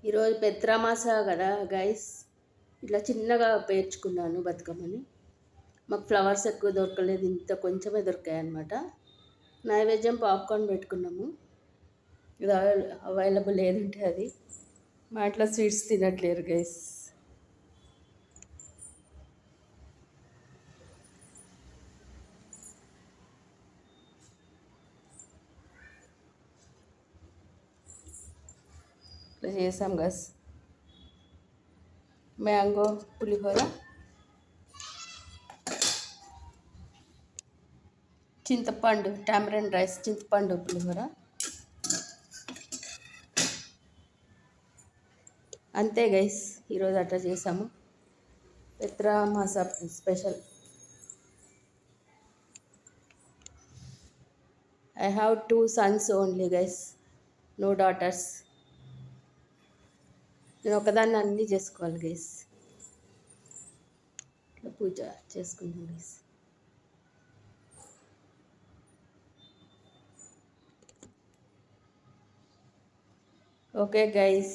ఈరోజు పెత్రామాస కదా గైస్, ఇట్లా చిన్నగా పేర్చుకున్నాను బతుకమ్మని. మాకు ఫ్లవర్స్ ఎక్కువ దొరకలేదు, ఇంత కొంచెమే దొరికాయి అన్నమాట. నైవేద్యం పాప్కార్న్ పెట్టుకున్నాము. ఇది అవైలబుల్ ఏదుంటే అది. మా ఇంట్లో స్వీట్స్ తినట్లేరు గైస్. ఇట్లా చేసాం గైస్. మ్యాంగో పులిహోర, చింతపండు టామరెండ్ రైస్, చింతపండు పులిహోర. అంతే గైస్, ఈరోజు అట్లా చేసాము. పెత్రామాస special. I have 2 sons only guys, no daughters. నేను ఒకదాన్ని అన్నీ చేసుకోవాలి గైస్. ఇట్లా పూజ చేసుకుందాం గైస్. Okay guys.